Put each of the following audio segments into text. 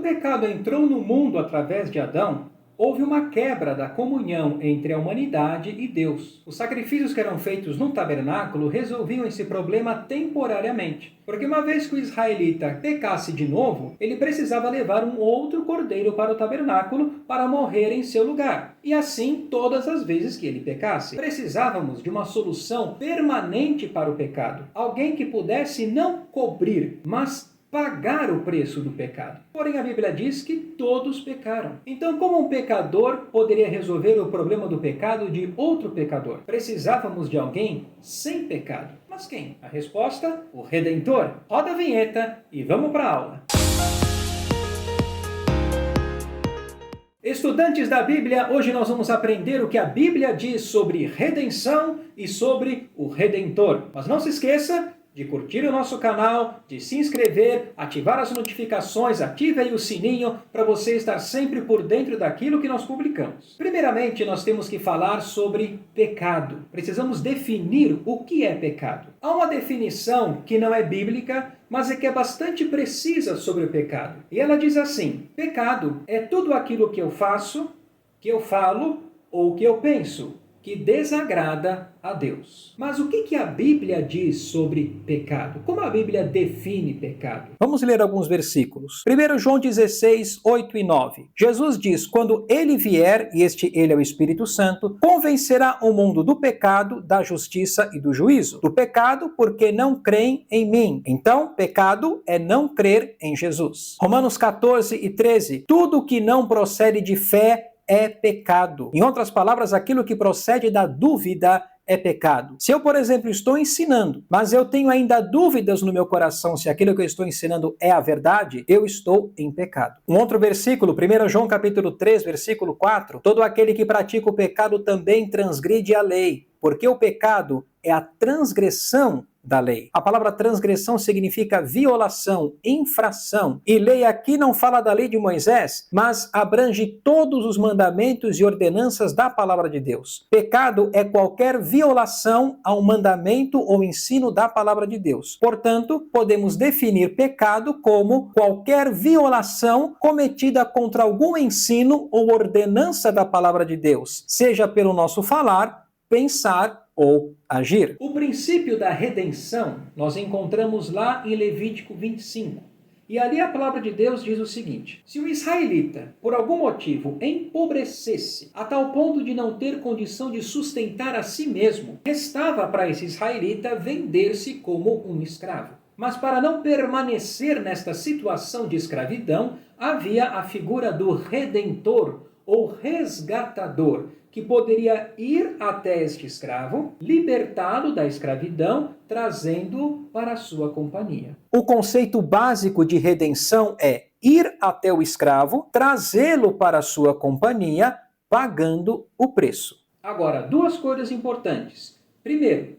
pecado entrou no mundo através de Adão, houve uma quebra da comunhão entre a humanidade e Deus. Os sacrifícios que eram feitos no tabernáculo resolviam esse problema temporariamente, porque uma vez que o israelita pecasse de novo, ele precisava levar um outro cordeiro para o tabernáculo para morrer em seu lugar. E assim todas as vezes que ele pecasse. Precisávamos de uma solução permanente para o pecado. Alguém que pudesse não cobrir, mas pagar o preço do pecado. Porém, a Bíblia diz que todos pecaram. Então, como um pecador poderia resolver o problema do pecado de outro pecador? Precisávamos de alguém sem pecado. Mas quem? A resposta? O Redentor. Roda a vinheta e vamos para a aula. Estudantes da Bíblia, hoje nós vamos aprender o que a Bíblia diz sobre redenção e sobre o Redentor. Mas não se esqueça de curtir o nosso canal, de se inscrever, ativar as notificações, ative aí o sininho para você estar sempre por dentro daquilo que nós publicamos. Primeiramente, nós temos que falar sobre pecado. Precisamos definir o que é pecado. Há uma definição que não é bíblica, mas é que é bastante precisa sobre o pecado. E ela diz assim: pecado é tudo aquilo que eu faço, que eu falo ou que eu penso que desagrada a Deus. Mas o que a Bíblia diz sobre pecado? Como a Bíblia define pecado? Vamos ler alguns versículos. 1 João 16, 8 e 9. Jesus diz: quando ele vier, e ele é o Espírito Santo, convencerá o mundo do pecado, da justiça e do juízo. Do pecado, porque não creem em mim. Então, pecado é não crer em Jesus. Romanos 14 e 13. Tudo que não procede de fé é pecado. Em outras palavras, aquilo que procede da dúvida é pecado. Se eu, por exemplo, estou ensinando, mas eu tenho ainda dúvidas no meu coração se aquilo que eu estou ensinando é a verdade, eu estou em pecado. Um outro versículo, 1 João capítulo 3, versículo 4, todo aquele que pratica o pecado também transgride a lei, porque o pecado é a transgressão da lei. A palavra transgressão significa violação, infração. E lei aqui não fala da lei de Moisés, mas abrange todos os mandamentos e ordenanças da palavra de Deus. Pecado é qualquer violação ao mandamento ou ensino da palavra de Deus. Portanto, podemos definir pecado como qualquer violação cometida contra algum ensino ou ordenança da palavra de Deus, seja pelo nosso falar, pensar ou agir. O princípio da redenção nós encontramos lá em Levítico 25. E ali a palavra de Deus diz o seguinte: se o israelita, por algum motivo, empobrecesse a tal ponto de não ter condição de sustentar a si mesmo, restava para esse israelita vender-se como um escravo. Mas para não permanecer nesta situação de escravidão, havia a figura do redentor ou resgatador, que poderia ir até este escravo, libertá-lo da escravidão, trazendo-o para a sua companhia. O conceito básico de redenção é ir até o escravo, trazê-lo para a sua companhia, pagando o preço. Agora, duas coisas importantes. Primeiro,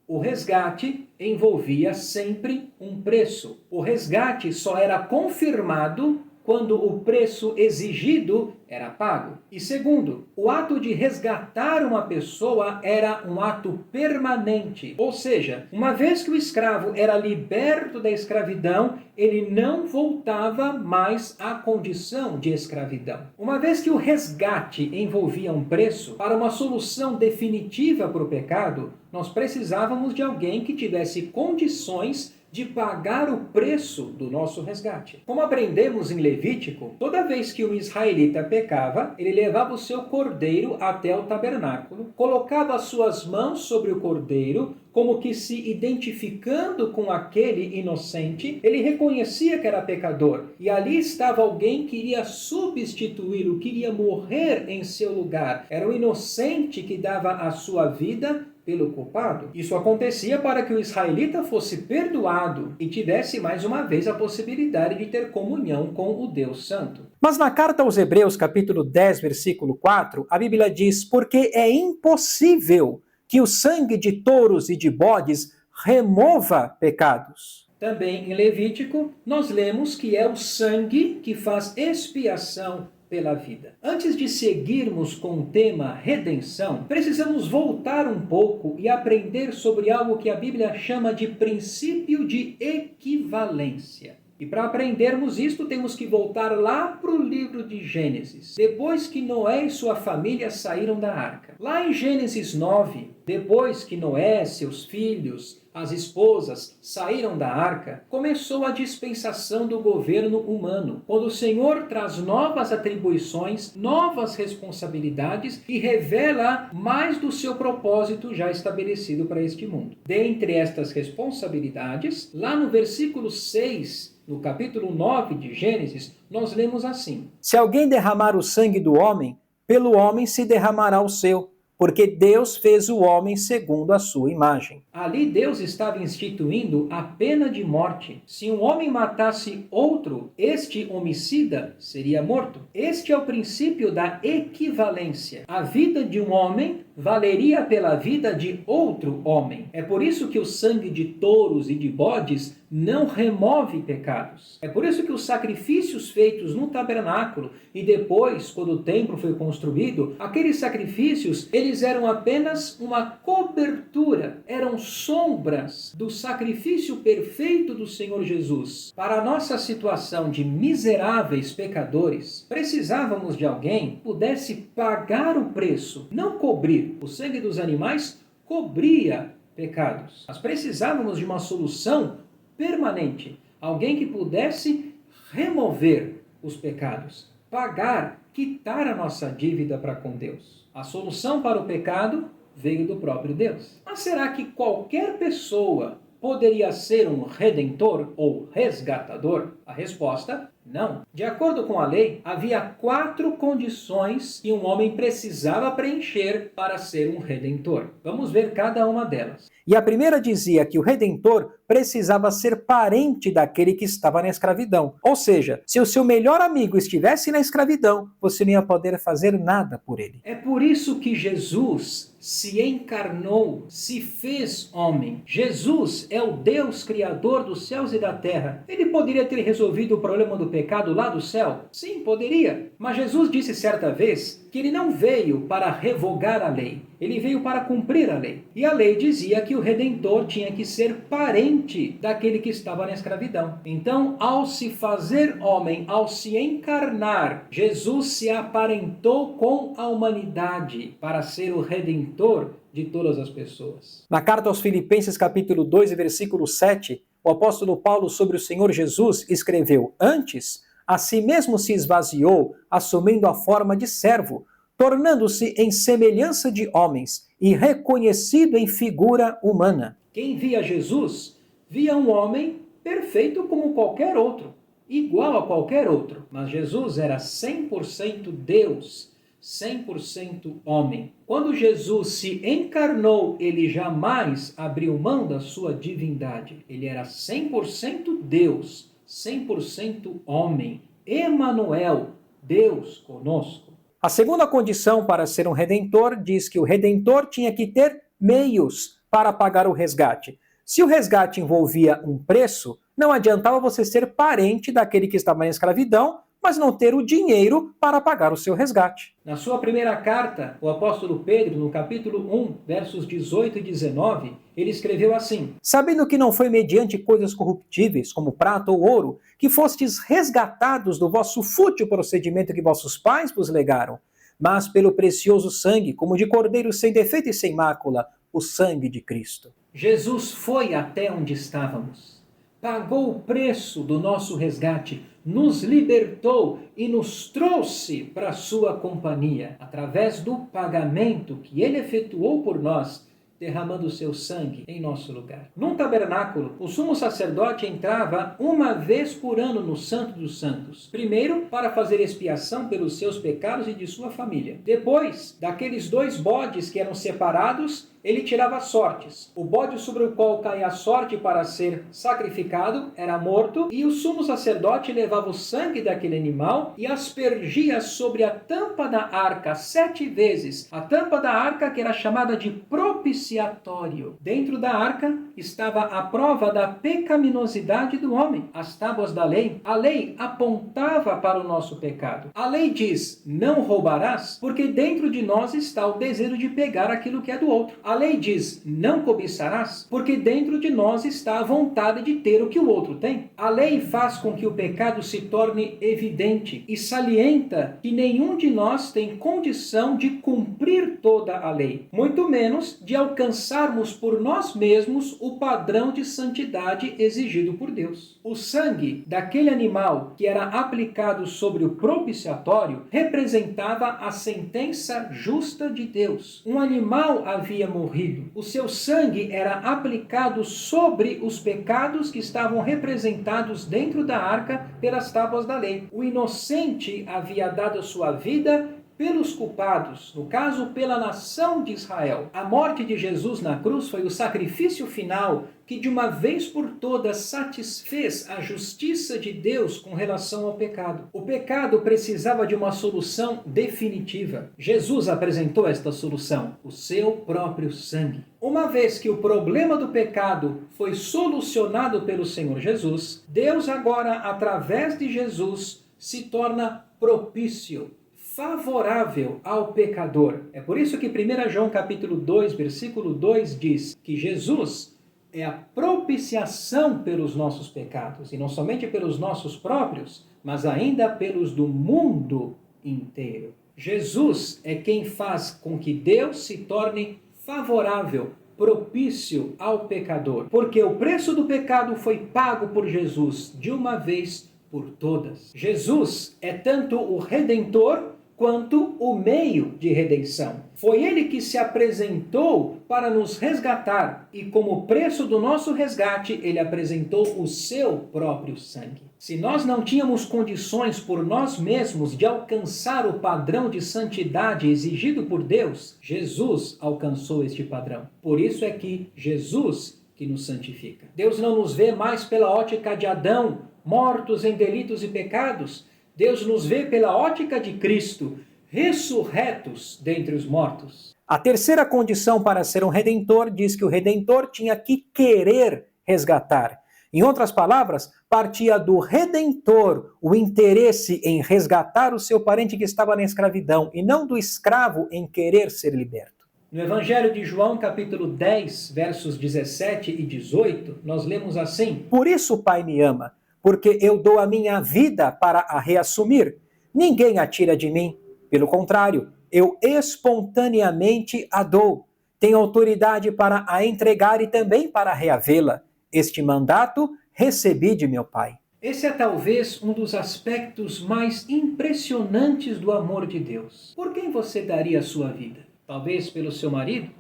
o resgate envolvia sempre um preço. O resgate só era confirmado quando o preço exigido era pago. E segundo, o ato de resgatar uma pessoa era um ato permanente. Ou seja, uma vez que o escravo era liberto da escravidão, ele não voltava mais à condição de escravidão. Uma vez que o resgate envolvia um preço, para uma solução definitiva para o pecado, nós precisávamos de alguém que tivesse condições de pagar o preço do nosso resgate. Como aprendemos em Levítico, toda vez que um israelita pecava, ele levava o seu cordeiro até o tabernáculo, colocava as suas mãos sobre o cordeiro, como que se identificando com aquele inocente, ele reconhecia que era pecador. E ali estava alguém que iria substituí-lo, que iria morrer em seu lugar. Era o inocente que dava a sua vida pelo culpado. Isso acontecia para que o israelita fosse perdoado e tivesse mais uma vez a possibilidade de ter comunhão com o Deus Santo. Mas na carta aos Hebreus, capítulo 10, versículo 4, a Bíblia diz: porque é impossível que o sangue de touros e de bodes remova pecados. Também em Levítico, nós lemos que é o sangue que faz expiação pela vida. Antes de seguirmos com o tema redenção, precisamos voltar um pouco e aprender sobre algo que a Bíblia chama de princípio de equivalência. E para aprendermos isto, temos que voltar lá para o livro de Gênesis. Depois que Noé e sua família saíram da arca. Lá em Gênesis 9, depois que Noé, seus filhos, as esposas saíram da arca, começou a dispensação do governo humano, quando o Senhor traz novas atribuições, novas responsabilidades e revela mais do seu propósito já estabelecido para este mundo. Dentre estas responsabilidades, lá no versículo 6, no capítulo 9 de Gênesis, nós lemos assim: Se alguém derramar o sangue do homem, pelo homem se derramará o seu, porque Deus fez o homem segundo a sua imagem. Ali Deus estava instituindo a pena de morte. Se um homem matasse outro, este homicida seria morto. Este é o princípio da equivalência. A vida de um homem valeria pela vida de outro homem. É por isso que o sangue de touros e de bodes não remove pecados. É por isso que os sacrifícios feitos no tabernáculo e depois, quando o templo foi construído, aqueles sacrifícios, eles eram apenas uma cobertura, eram sombras do sacrifício perfeito do Senhor Jesus. Para a nossa situação de miseráveis pecadores, precisávamos de alguém que pudesse pagar o preço, não cobrir. O sangue dos animais cobria pecados. Nós precisávamos de uma solução permanente, alguém que pudesse remover os pecados, pagar, quitar a nossa dívida para com Deus. A solução para o pecado veio do próprio Deus. Mas será que qualquer pessoa poderia ser um redentor ou resgatador? A resposta, não. De acordo com a lei, havia 4 condições que um homem precisava preencher para ser um redentor. Vamos ver cada uma delas. E a primeira dizia que o redentor precisava ser parente daquele que estava na escravidão. Ou seja, se o seu melhor amigo estivesse na escravidão, você não ia poder fazer nada por ele. É por isso que Jesus se encarnou, se fez homem. Jesus é o Deus criador dos céus e da terra. Ele poderia ter resolvido o problema do pecado lá do céu? Sim, poderia. Mas Jesus disse certa vez que ele não veio para revogar a lei. Ele veio para cumprir a lei. E a lei dizia que o Redentor tinha que ser parente daquele que estava na escravidão. Então, ao se fazer homem, ao se encarnar, Jesus se aparentou com a humanidade para ser o Redentor de todas as pessoas. Na carta aos Filipenses, capítulo 2, versículo 7, o apóstolo Paulo, sobre o Senhor Jesus, escreveu: Antes, a si mesmo se esvaziou, assumindo a forma de servo, tornando-se em semelhança de homens e reconhecido em figura humana. Quem via Jesus, via um homem perfeito como qualquer outro, igual a qualquer outro. Mas Jesus era 100% Deus, 100% homem. Quando Jesus se encarnou, ele jamais abriu mão da sua divindade. Ele era 100% Deus, 100% homem. Emanuel, Deus conosco. A segunda condição para ser um redentor diz que o redentor tinha que ter meios para pagar o resgate. Se o resgate envolvia um preço, não adiantava você ser parente daquele que estava na escravidão, mas não ter o dinheiro para pagar o seu resgate. Na sua primeira carta, o apóstolo Pedro, no capítulo 1, versos 18 e 19, ele escreveu assim: Sabendo que não foi mediante coisas corruptíveis, como prata ou ouro, que fostes resgatados do vosso fútil procedimento que vossos pais vos legaram, mas pelo precioso sangue, como de cordeiro sem defeito e sem mácula, o sangue de Cristo. Jesus foi até onde estávamos, pagou o preço do nosso resgate, nos libertou e nos trouxe para a sua companhia, através do pagamento que ele efetuou por nós, derramando o seu sangue em nosso lugar. Num tabernáculo, o sumo sacerdote entrava uma vez por ano no Santo dos Santos. Primeiro, para fazer expiação pelos seus pecados e de sua família. Depois, daqueles 2 bodes que eram separados, ele tirava sortes. O bode sobre o qual caía a sorte para ser sacrificado era morto, e o sumo sacerdote levava o sangue daquele animal e aspergia sobre a tampa da arca 7 vezes. A tampa da arca que era chamada de propiciatório. Dentro da arca estava a prova da pecaminosidade do homem. As tábuas da lei. A lei apontava para o nosso pecado. A lei diz, não roubarás, porque dentro de nós está o desejo de pegar aquilo que é do outro. A A lei diz, não cobiçarás, porque dentro de nós está a vontade de ter o que o outro tem. A lei faz com que o pecado se torne evidente e salienta que nenhum de nós tem condição de cumprir toda a lei, muito menos de alcançarmos por nós mesmos o padrão de santidade exigido por Deus. O sangue daquele animal que era aplicado sobre o propiciatório representava a sentença justa de Deus. Um animal havia morrido. O seu sangue era aplicado sobre os pecados que estavam representados dentro da arca pelas tábuas da lei. O inocente havia dado sua vida pelos culpados, no caso, pela nação de Israel. A morte de Jesus na cruz foi o sacrifício final que de uma vez por todas satisfez a justiça de Deus com relação ao pecado. O pecado precisava de uma solução definitiva. Jesus apresentou esta solução, o seu próprio sangue. Uma vez que o problema do pecado foi solucionado pelo Senhor Jesus, Deus agora, através de Jesus, se torna propício, favorável ao pecador. É por isso que 1 João capítulo 2, versículo 2 diz que Jesus é a propiciação pelos nossos pecados, e não somente pelos nossos próprios, mas ainda pelos do mundo inteiro. Jesus é quem faz com que Deus se torne favorável, propício ao pecador, porque o preço do pecado foi pago por Jesus de uma vez por todas. Jesus é tanto o Redentor quanto o meio de redenção. Foi ele que se apresentou para nos resgatar e, como preço do nosso resgate, ele apresentou o seu próprio sangue. Se nós não tínhamos condições por nós mesmos de alcançar o padrão de santidade exigido por Deus, Jesus alcançou este padrão. Por isso é que Jesus que nos santifica. Deus não nos vê mais pela ótica de Adão, mortos em delitos e pecados. Deus nos vê pela ótica de Cristo, ressurretos dentre os mortos. A terceira condição para ser um redentor diz que o redentor tinha que querer resgatar. Em outras palavras, partia do redentor o interesse em resgatar o seu parente que estava na escravidão e não do escravo em querer ser liberto. No Evangelho de João, capítulo 10, versos 17 e 18, nós lemos assim: Por isso o Pai me ama, porque eu dou a minha vida para a reassumir. Ninguém a tira de mim. Pelo contrário, eu espontaneamente a dou. Tenho autoridade para a entregar e também para reavê-la. Este mandato recebi de meu Pai. Esse é talvez um dos aspectos mais impressionantes do amor de Deus. Por quem você daria a sua vida? Talvez pelo seu marido?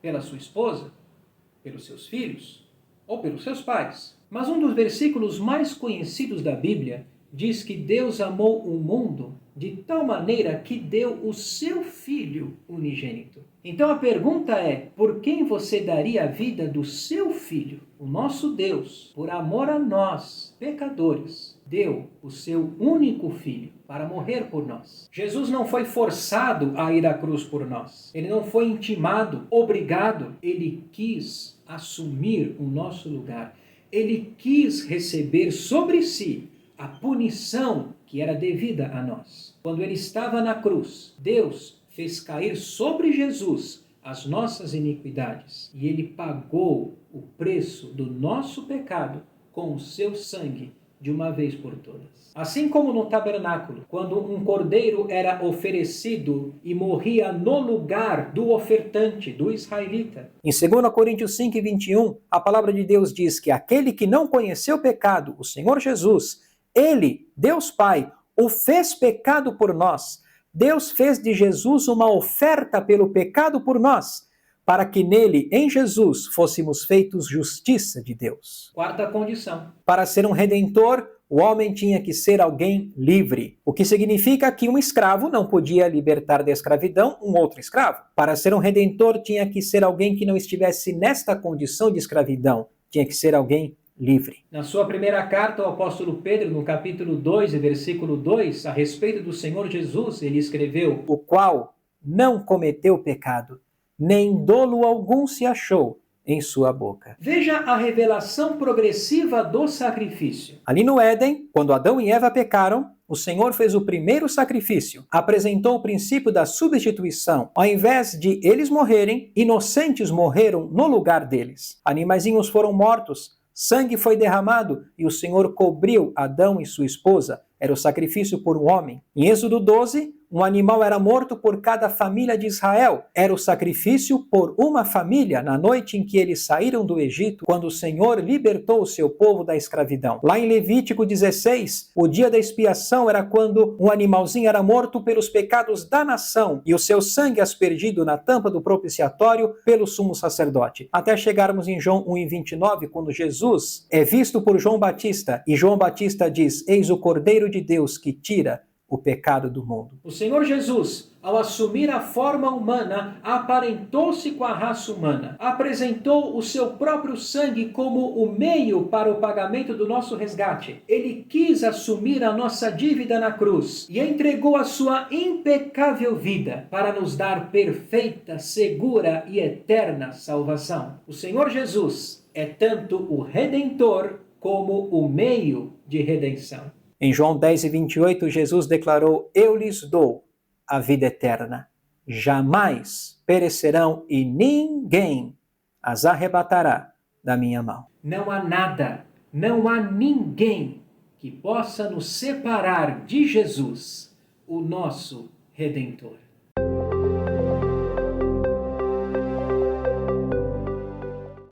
Pela sua esposa? Pelos seus filhos? Ou pelos seus pais? Mas um dos versículos mais conhecidos da Bíblia diz que Deus amou o mundo de tal maneira que deu o seu Filho unigênito. Então a pergunta é, por quem você daria a vida do seu Filho? O nosso Deus, por amor a nós, pecadores, deu o seu único Filho para morrer por nós. Jesus não foi forçado a ir à cruz por nós. Ele não foi intimado, obrigado. Ele quis assumir o nosso lugar. Ele quis receber sobre si a punição que era devida a nós. Quando ele estava na cruz, Deus fez cair sobre Jesus as nossas iniquidades. E ele pagou o preço do nosso pecado com o seu sangue de uma vez por todas. Assim como no tabernáculo, quando um cordeiro era oferecido e morria no lugar do ofertante, do israelita. Em 2 Coríntios 5:21, a palavra de Deus diz que aquele que não conheceu o pecado, o Senhor Jesus, ele, Deus Pai, o fez pecado por nós. Deus fez de Jesus uma oferta pelo pecado por nós, para que nele, em Jesus, fôssemos feitos justiça de Deus. Quarta condição. Para ser um redentor, o homem tinha que ser alguém livre, o que significa que um escravo não podia libertar da escravidão um outro escravo. Para ser um redentor, tinha que ser alguém que não estivesse nesta condição de escravidão, tinha que ser alguém livre. Na sua primeira carta ao apóstolo Pedro, no capítulo 2, versículo 2, a respeito do Senhor Jesus, ele escreveu: o qual não cometeu pecado, nem dolo algum se achou em sua boca. Veja a revelação progressiva do sacrifício. Ali no Éden, quando Adão e Eva pecaram, o Senhor fez o primeiro sacrifício, apresentou o princípio da substituição. Ao invés de eles morrerem, inocentes morreram no lugar deles. Animaizinhos foram mortos, sangue foi derramado e o Senhor cobriu Adão e sua esposa. Era o sacrifício por um homem. Em Êxodo 12, um animal era morto por cada família de Israel. Era o sacrifício por uma família na noite em que eles saíram do Egito, quando o Senhor libertou o seu povo da escravidão. Lá em Levítico 16, o dia da expiação era quando um animalzinho era morto pelos pecados da nação e o seu sangue aspergido na tampa do propiciatório pelo sumo sacerdote. Até chegarmos em João 1:29, quando Jesus é visto por João Batista e João Batista diz: "Eis o Cordeiro de Deus que tira o pecado do mundo." O Senhor Jesus, ao assumir a forma humana, aparentou-se com a raça humana, apresentou o seu próprio sangue como o meio para o pagamento do nosso resgate. Ele quis assumir a nossa dívida na cruz e entregou a sua impecável vida para nos dar perfeita, segura e eterna salvação. O Senhor Jesus é tanto o Redentor como o meio de redenção. Em João 10:28, Jesus declarou: "Eu lhes dou a vida eterna. Jamais perecerão e ninguém as arrebatará da minha mão." Não há nada, não há ninguém que possa nos separar de Jesus, o nosso Redentor.